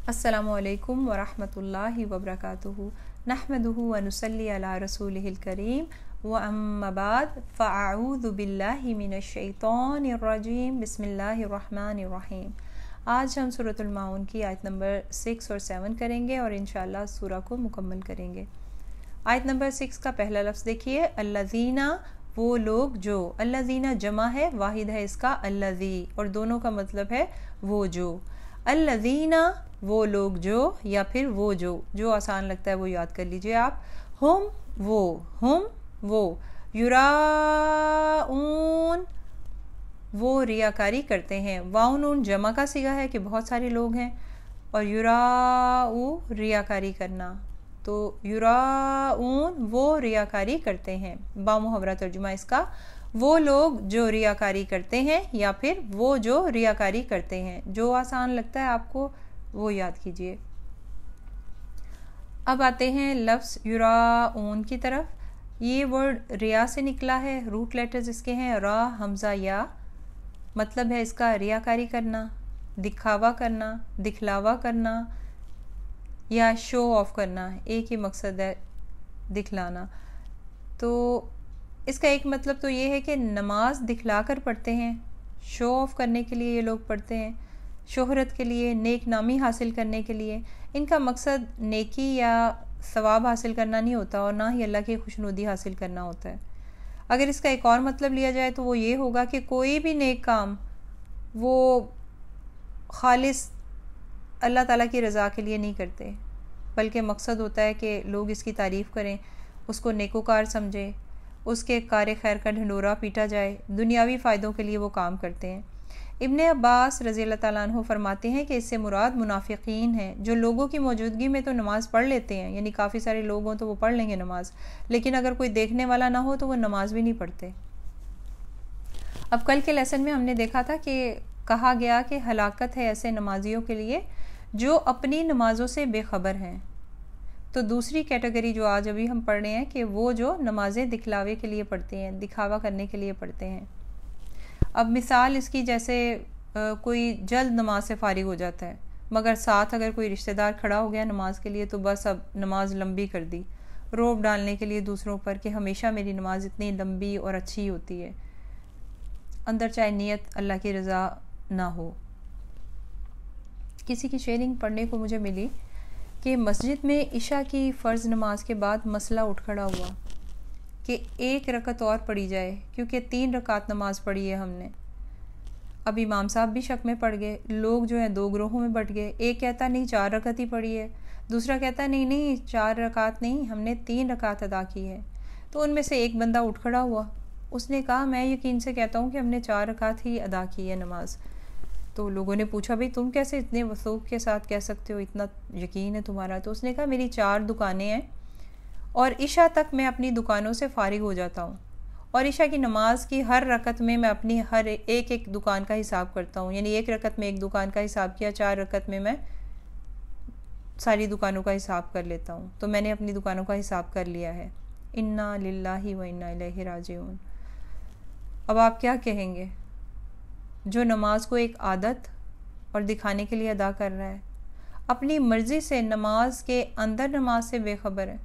السلام علیکم ورحمۃ اللہ وبرکاتہ نحمدہ ونصلی علی رسولہ الکریم واما بعد فاعوذ باللہ من الشیطان الرجیم بسم اللہ الرحمن الرحیم۔ آج ہم سورۃ الماعون کی آیت نمبر 6 اور 7 کریں گے اور انشاءاللہ سورہ کو مکمل کریں گے۔ آیت نمبر 6 کا پہلا لفظ دیکھیے، الذین، وہ لوگ جو، الذین جمع ہے، واحد ہے اس کا الذی، اور دونوں کا مطلب ہے وہ جو۔ الذین، وہ لوگ جو، یا پھر وہ جو آسان لگتا ہے وہ یاد کر لیجئے آپ۔ ہم وہ یراؤن، وہ ریاکاری کرتے ہیں۔ واؤن جمع کا صیغہ ہے کہ بہت سارے لوگ ہیں، اور یراؤ ریاکاری کرنا، تو یراؤن وہ ریاکاری کرتے ہیں، با محاورہ ترجمہ اس کا، وہ لوگ جو ریاکاری کرتے ہیں، یا پھر وہ جو ریاکاری کرتے ہیں۔ جو آسان لگتا ہے آپ کو وہ یاد کیجئے۔ اب آتے ہیں لفظ یراؤن کی طرف۔ یہ ورڈ ریا سے نکلا ہے، روٹ لیٹرز اس کے ہیں را، حمزہ، یا۔ مطلب ہے اس کا ریاکاری کرنا، دکھاوا کرنا، دکھلاوا کرنا، یا شو آف کرنا، ایک ہی مقصد ہے دکھلانا۔ تو اس کا ایک مطلب تو یہ ہے کہ نماز دکھلا کر پڑھتے ہیں، شو آف کرنے کے لیے یہ لوگ پڑھتے ہیں، شہرت کے لیے، نیک نامی حاصل کرنے کے لیے۔ ان کا مقصد نیکی یا ثواب حاصل کرنا نہیں ہوتا، اور نہ ہی اللہ کی خوشنودی حاصل کرنا ہوتا ہے۔ اگر اس کا ایک اور مطلب لیا جائے تو وہ یہ ہوگا کہ کوئی بھی نیک کام وہ خالص اللہ تعالیٰ کی رضا کے لیے نہیں کرتے، بلکہ مقصد ہوتا ہے کہ لوگ اس کی تعریف کریں، اس کو نیکوکار سمجھیں، اس کے کار خیر کا ڈھنڈورا پیٹا جائے، دنیاوی فائدوں کے لیے وہ کام کرتے ہیں۔ ابن عباس رضی اللہ تعالیٰ عنہ فرماتے ہیں کہ اس سے مراد منافقین ہیں، جو لوگوں کی موجودگی میں تو نماز پڑھ لیتے ہیں، یعنی کافی سارے لوگ ہوں تو وہ پڑھ لیں گے نماز، لیکن اگر کوئی دیکھنے والا نہ ہو تو وہ نماز بھی نہیں پڑھتے۔ اب کل کے لیسن میں ہم نے دیکھا تھا کہ کہا گیا کہ ہلاکت ہے ایسے نمازیوں کے لیے جو اپنی نمازوں سے بے خبر ہیں۔ تو دوسری کیٹیگری جو آج ابھی ہم پڑھ رہے ہیں کہ وہ جو نمازیں دکھلاوے کے لیے پڑھتے ہیں، دکھاوا کرنے کے لیے پڑھتے ہیں۔ اب مثال اس کی جیسے کوئی جلد نماز سے فارغ ہو جاتا ہے، مگر ساتھ اگر کوئی رشتہ دار کھڑا ہو گیا نماز کے لیے تو بس اب نماز لمبی کر دی، روب ڈالنے کے لیے دوسروں پر کہ ہمیشہ میری نماز اتنی لمبی اور اچھی ہوتی ہے، اندر چاہے نیت اللہ کی رضا نہ ہو۔ کسی کی شیئرنگ پڑھنے کو مجھے ملی کہ مسجد میں عشاء کی فرض نماز کے بعد مسئلہ اٹھ کھڑا ہوا کہ ایک رکعت اور پڑھی جائے، کیونکہ 3 رکعت نماز پڑھی ہے ہم نے۔ اب امام صاحب بھی شک میں پڑ گئے، لوگ جو ہیں 2 گروہوں میں بٹ گئے، ایک کہتا نہیں 4 رکعت ہی پڑھی ہے، دوسرا کہتا نہیں 4 رکعت نہیں، ہم نے 3 رکعت ادا کی ہے۔ تو ان میں سے ایک بندہ اٹھ کھڑا ہوا، اس نے کہا میں یقین سے کہتا ہوں کہ ہم نے 4 رکعت ہی ادا کی ہے نماز۔ تو لوگوں نے پوچھا بھئی تم کیسے اتنے وثوق کے ساتھ کہہ سکتے ہو، اتنا یقین ہے تمہارا؟ تو اس نے کہا میری 4 دکانیں ہیں اور عشاء تک میں اپنی دکانوں سے فارغ ہو جاتا ہوں، اور عشاء کی نماز کی ہر رکعت میں میں اپنی ہر ایک دکان کا حساب کرتا ہوں، یعنی ایک رکعت میں ایک دکان کا حساب کیا، 4 رکعت میں میں ساری دکانوں کا حساب کر لیتا ہوں، تو میں نے اپنی دکانوں کا حساب کر لیا ہے۔ انا للہ و انا الیہ راجعون۔ اب آپ کیا کہیں گے؟ جو نماز کو ایک عادت اور دکھانے کے لیے ادا کر رہا ہے، اپنی مرضی سے نماز کے اندر نماز سے بے خبر ہے،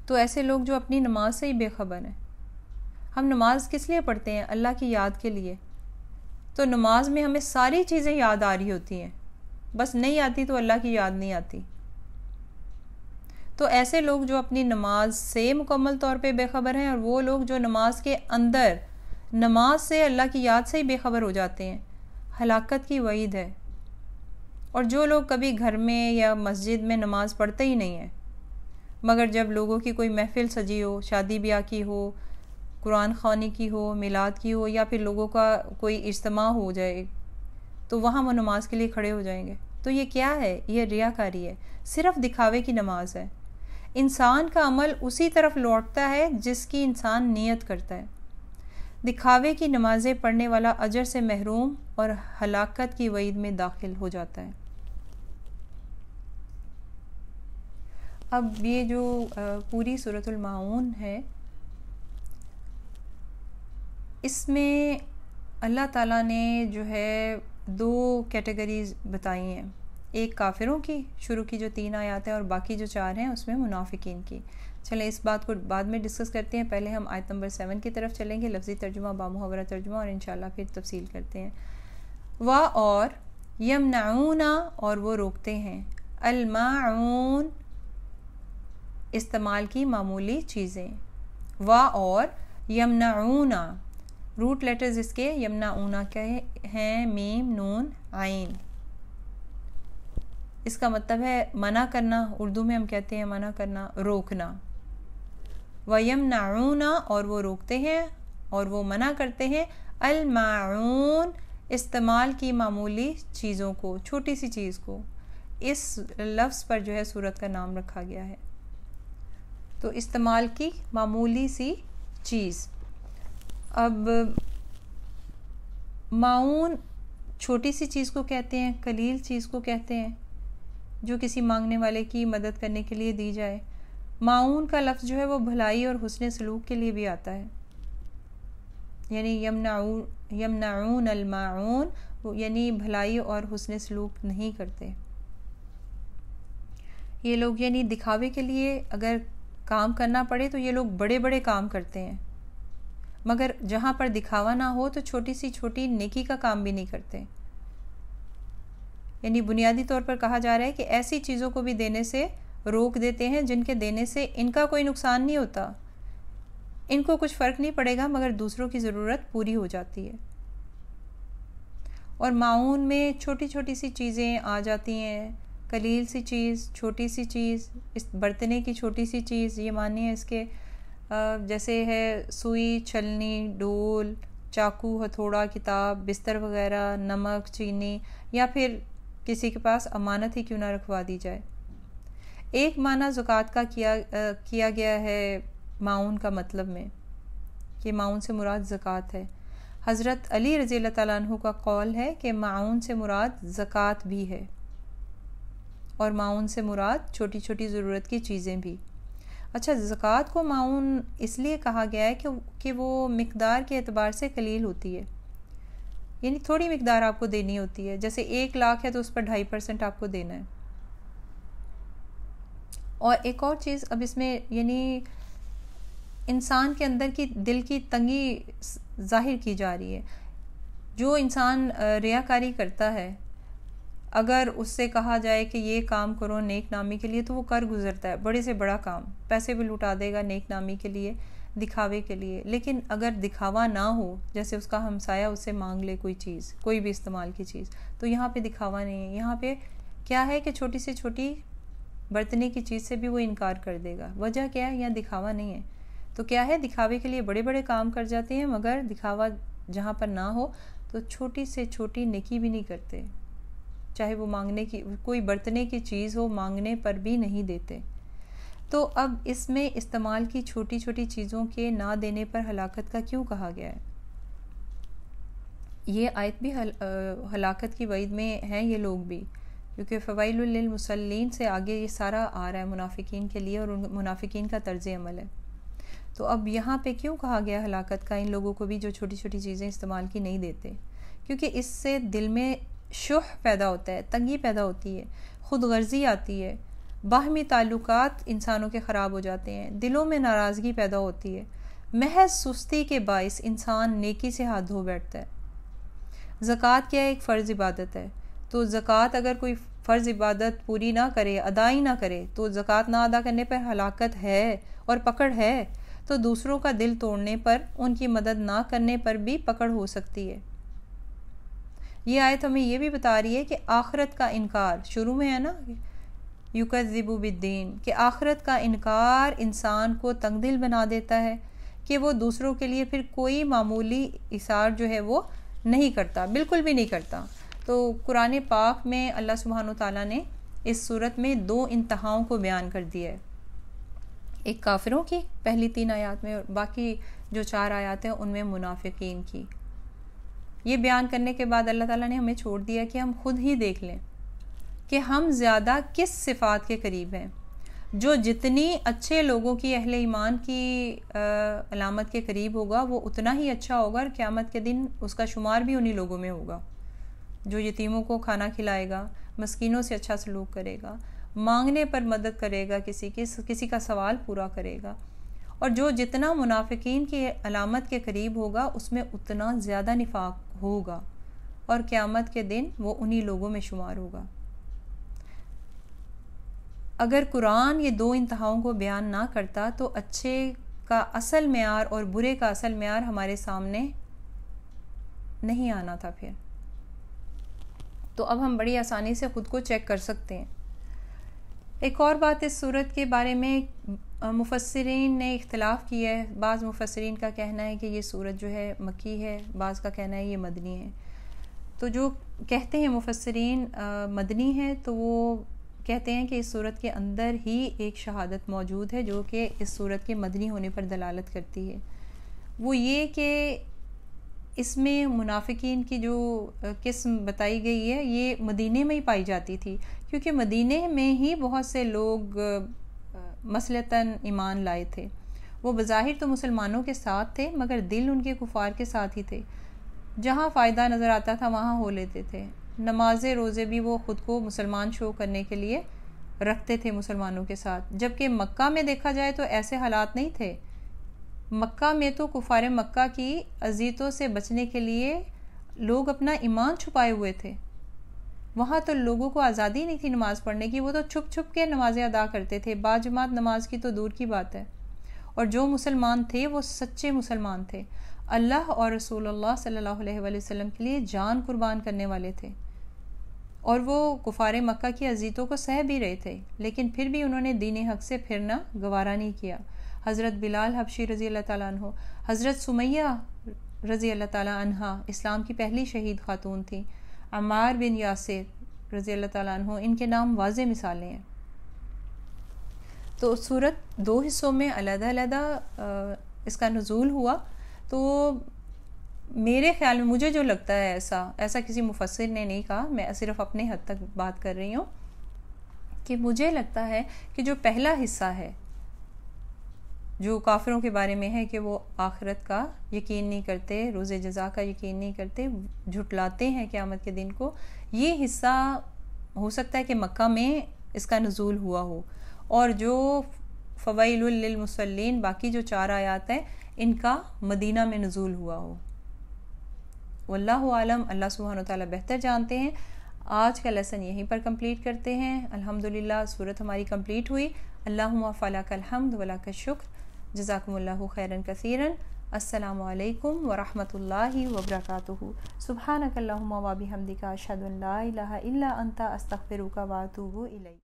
تو ایسے لوگ جو اپنی نماز سے ہی بے خبر ہیں۔ ہم نماز کس لیے پڑھتے ہیں؟ اللہ کی یاد کے لیے۔ تو نماز میں ہمیں ساری چیزیں یاد آ رہی ہوتی ہیں، بس نہیں آتی تو اللہ کی یاد نہیں آتی۔ تو ایسے لوگ جو اپنی نماز سے مکمل طور پہ بے خبر ہیں، اور وہ لوگ جو نماز کے اندر نماز سے اللہ کی یاد سے ہی بے خبر ہو جاتے ہیں، ہلاکت کی وعید ہے۔ اور جو لوگ کبھی گھر میں یا مسجد میں نماز پڑھتے ہی نہیں ہیں، مگر جب لوگوں کی کوئی محفل سجی ہو، شادی بیاہ کی ہو، قرآن خوانی کی ہو، میلاد کی ہو، یا پھر لوگوں کا کوئی اجتماع ہو جائے تو وہاں وہ نماز کے لیے کھڑے ہو جائیں گے، تو یہ کیا ہے؟ یہ ریاکاری ہے، صرف دکھاوے کی نماز ہے۔ انسان کا عمل اسی طرف لوٹتا ہے جس کی انسان نیت کرتا ہے۔ دکھاوے کی نمازیں پڑھنے والا اجر سے محروم اور ہلاکت کی وعید میں داخل ہو جاتا ہے۔ اب یہ جو پوری سورۃ الماعون ہے، اس میں اللہ تعالیٰ نے جو ہے دو کیٹیگریز بتائی ہیں، ایک کافروں کی شروع کی جو 3 آیات ہیں اور باقی جو 4 ہیں اس میں منافقین کی. چلیں اس بات کو بعد میں ڈسکس کرتے ہیں، پہلے ہم آیت نمبر 7 کی طرف چلیں گے، لفظی ترجمہ بامحاورہ ترجمہ، اور انشاءاللہ پھر تفصیل کرتے ہیں. اور یمنعون، اور وہ روکتے ہیں، الماعون، استعمال کی معمولی چیزیں. اور یمنعون، روٹ لیٹرز اس کے یمنعون کے ہیں میم نون عین. اس کا مطلب ہے منع کرنا، اردو میں ہم کہتے ہیں منع کرنا، روکنا. وَيَمْنَعُونَ، اور وہ روکتے ہیں اور وہ منع کرتے ہیں، الماعون، استعمال کی معمولی چیزوں کو، چھوٹی سی چیز کو. اس لفظ پر جو ہے سورت کا نام رکھا گیا ہے. تو استعمال کی معمولی سی چیز. اب معون چھوٹی سی چیز کو کہتے ہیں، قلیل چیز کو کہتے ہیں جو کسی مانگنے والے کی مدد کرنے کے لیے دی جائے. معون کا لفظ جو ہے وہ بھلائی اور حسن سلوک کے لیے بھی آتا ہے، یعنی یمنعون الماعون، یعنی بھلائی اور حسن سلوک نہیں کرتے یہ لوگ. یعنی دکھاوے کے لیے اگر کام کرنا پڑے تو یہ لوگ بڑے بڑے کام کرتے ہیں، مگر جہاں پر دکھاوا نہ ہو تو چھوٹی سی چھوٹی نیکی کا کام بھی نہیں کرتے. یعنی بنیادی طور پر کہا جا رہا ہے کہ ایسی چیزوں کو بھی دینے سے روک دیتے ہیں جن کے دینے سے ان کا کوئی نقصان نہیں ہوتا، ان کو کچھ فرق نہیں پڑے گا، مگر دوسروں کی ضرورت پوری ہو جاتی ہے. اور معاون میں چھوٹی چھوٹی سی چیزیں آ جاتی ہیں، قلیل سی چیز، چھوٹی سی چیز، اس برتنے کی چھوٹی سی چیز، یہ معنی ہے اس کے جیسے ہے سوئی، چھلنی، ڈول، چاقو، ہتھوڑا، کتاب، بستر وغیرہ، نمک، چینی، یا پھر کسی کے پاس امانت ہی کیوں نہ رکھوا دی جائے. ایک معنی زکوٰۃ کا کیا گیا ہے معاون کا مطلب میں، کہ معاون سے مراد زکوٰۃ ہے. حضرت علی رضی اللہ تعالیٰ عنہ کا قول ہے کہ معاون سے مراد زکوٰۃ بھی ہے، اور معاون سے مراد چھوٹی چھوٹی ضرورت کی چیزیں بھی. اچھا، زکوٰۃ کو معاون اس لیے کہا گیا ہے کہ وہ مقدار کے اعتبار سے قلیل ہوتی ہے، یعنی تھوڑی مقدار آپ کو دینی ہوتی ہے. جیسے 1 لاکھ ہے تو اس پر 2.5% آپ کو دینا ہے. اور ایک اور چیز اب اس میں، یعنی انسان کے اندر کی دل کی تنگی ظاہر کی جا رہی ہے. جو انسان ریاکاری کرتا ہے، اگر اس سے کہا جائے کہ یہ کام کرو نیک نامی کے لیے تو وہ کر گزرتا ہے، بڑے سے بڑا کام، پیسے بھی لٹا دے گا نیک نامی کے لیے، دکھاوے کے لیے. لیکن اگر دکھاوا نہ ہو، جیسے اس کا ہمسایہ اس سے مانگ لے کوئی چیز، کوئی بھی استعمال کی چیز، تو یہاں پہ دکھاوا نہیں ہے. یہاں پہ کیا ہے کہ چھوٹی سے چھوٹی برتنے کی چیز سے بھی وہ انکار کر دے گا. وجہ کیا ہے؟ یہاں دکھاوا نہیں ہے. تو کیا ہے، دکھاوے کے لیے بڑے بڑے کام کر جاتے ہیں، مگر دکھاوا جہاں پر نہ ہو تو چھوٹی سے چھوٹی نیکی بھی نہیں کرتے. چاہے وہ مانگنے کی کوئی برتنے کی چیز ہو، مانگنے پر بھی نہیں دیتے. تو اب اس میں استعمال کی چھوٹی چھوٹی چیزوں کے نہ دینے پر ہلاکت کا کیوں کہا گیا ہے؟ یہ آیت بھی ہلاکت کی وعید میں ہیں یہ لوگ بھی، کیونکہ فوائل للمصلین سے آگے یہ سارا آ رہا ہے منافقین کے لیے، اور منافقین کا طرز عمل ہے. تو اب یہاں پہ کیوں کہا گیا ہلاکت کا ان لوگوں کو بھی جو چھوٹی چھوٹی چیزیں استعمال کی نہیں دیتے؟ کیونکہ اس سے دل میں شح پیدا ہوتا ہے، تنگی پیدا ہوتی ہے، خود غرضی آتی ہے، باہمی تعلقات انسانوں کے خراب ہو جاتے ہیں، دلوں میں ناراضگی پیدا ہوتی ہے، محض سستی کے باعث انسان نیکی سے ہاتھ دھو بیٹھتا ہے. زکوٰۃ کیا ہے؟ ایک فرض عبادت ہے. تو زکوٰۃ اگر کوئی فرض عبادت پوری نہ کرے، ادا ہی نہ کرے، تو زکوٰۃ نہ ادا کرنے پر ہلاکت ہے اور پکڑ ہے. تو دوسروں کا دل توڑنے پر، ان کی مدد نہ کرنے پر بھی پکڑ ہو سکتی ہے. یہ آیت ہمیں یہ بھی بتا رہی ہے کہ آخرت کا انکار، شروع میں ہے نا یکذب بالدین، کہ آخرت کا انکار انسان کو تنگ دل بنا دیتا ہے کہ وہ دوسروں کے لیے پھر کوئی معمولی ایثار جو ہے وہ نہیں کرتا، بالکل بھی نہیں کرتا. تو قرآن پاک میں اللہ سبحانہ وتعالیٰ نے اس صورت میں 2 انتہاؤں کو بیان کر دیا ہے. ایک کافروں کی پہلی 3 آیات میں، اور باقی جو 4 آیات ہیں ان میں منافقین کی. یہ بیان کرنے کے بعد اللہ تعالیٰ نے ہمیں چھوڑ دیا کہ ہم خود ہی دیکھ لیں کہ ہم زیادہ کس صفات کے قریب ہیں. جو جتنی اچھے لوگوں کی، اہل ایمان کی علامت کے قریب ہوگا، وہ اتنا ہی اچھا ہوگا، اور قیامت کے دن اس کا شمار بھی انہی لوگوں میں ہوگا جو یتیموں کو کھانا کھلائے گا، مسکینوں سے اچھا سلوک کرے گا، مانگنے پر مدد کرے گا، کسی کا سوال پورا کرے گا، اور جو جتنا منافقین کی علامت کے قریب ہوگا اس میں اتنا زیادہ نفاق ہوگا، اور قیامت کے دن وہ انہی لوگوں میں شمار ہوگا۔ اگر قرآن یہ دو انتہاؤں کو بیان نہ کرتا تو اچھے کا اصل معیار اور برے کا اصل معیار ہمارے سامنے نہیں آنا تھا پھر۔ تو اب ہم بڑی آسانی سے خود کو چیک کر سکتے ہیں۔ ایک اور بات اس صورت کے بارے میں مفسرین نے اختلاف کیا ہے۔ بعض مفسرین کا کہنا ہے کہ یہ صورت جو ہے مکی ہے، بعض کا کہنا ہے یہ مدنی ہے۔ تو جو کہتے ہیں مفسرین مدنی ہے تو وہ کہتے ہیں کہ اس صورت کے اندر ہی ایک شہادت موجود ہے جو کہ اس صورت کے مدنی ہونے پر دلالت کرتی ہے۔ وہ یہ کہ اس میں منافقین کی جو قسم بتائی گئی ہے یہ مدینے میں ہی پائی جاتی تھی، کیونکہ مدینے میں ہی بہت سے لوگ مسلطاً ایمان لائے تھے۔ وہ بظاہر تو مسلمانوں کے ساتھ تھے مگر دل ان کے کفار کے ساتھ ہی تھے۔ جہاں فائدہ نظر آتا تھا وہاں ہو لیتے تھے۔ نماز روزے بھی وہ خود کو مسلمان شو کرنے کے لیے رکھتے تھے مسلمانوں کے ساتھ، جبکہ مکہ میں دیکھا جائے تو ایسے حالات نہیں تھے۔ مکہ میں تو کفار مکہ کی اذیتوں سے بچنے کے لیے لوگ اپنا ایمان چھپائے ہوئے تھے۔ وہاں تو لوگوں کو آزادی نہیں تھی نماز پڑھنے کی، وہ تو چھپ چھپ کے نمازیں ادا کرتے تھے، باجماعت نماز کی تو دور کی بات ہے۔ اور جو مسلمان تھے وہ سچے مسلمان تھے، اللہ اور رسول اللہ صلی اللہ علیہ وآلہ وسلم کے لیے جان قربان کرنے والے تھے، اور وہ کفار مکہ کی اذیتوں کو سہ بھی رہے تھے، لیکن پھر بھی انہوں نے دین حق سے پھرنا گوارا نہیں کیا۔ حضرت بلال حبشی رضی اللہ تعالیٰ عنہ، حضرت سمیہ رضی اللہ تعالیٰ عنہ اسلام کی پہلی شہید خاتون تھیں، عمار بن یاسر رضی اللہ تعالیٰ عنہ، ان کے نام واضح مثالیں ہیں۔ تو سورت دو حصوں میں علیحدہ علیحدہ اس کا نزول ہوا۔ تو میرے خیال میں مجھے جو لگتا ہے ایسا کسی مفسر نے نہیں کہا، میں صرف اپنے حد تک بات کر رہی ہوں، کہ مجھے لگتا ہے کہ جو پہلا حصہ ہے جو کافروں کے بارے میں ہے کہ وہ آخرت کا یقین نہیں کرتے، روز جزا کا یقین نہیں کرتے، جھٹلاتے ہیں قیامت کے دن کو، یہ حصہ ہو سکتا ہے کہ مکہ میں اس کا نزول ہوا ہو، اور جو فویل للمصلین باقی جو 4 آیات ہیں ان کا مدینہ میں نزول ہوا ہو۔ واللہ عالم، اللہ سبحانہ وتعالی بہتر جانتے ہیں۔ آج کا لیسن یہیں پر کمپلیٹ کرتے ہیں۔ الحمدللہ سورت ہماری کمپلیٹ ہوئی۔ اللہم فلک الحمد ولک الشکر، جزاکم اللہ خیرا کثیرا۔ السلام علیکم ورحمۃ اللہ وبرکاتہ۔ سبحانک اللہم وبحمدک، اشہد ان لا الہ الا انت، استغفرک واتوب الیک۔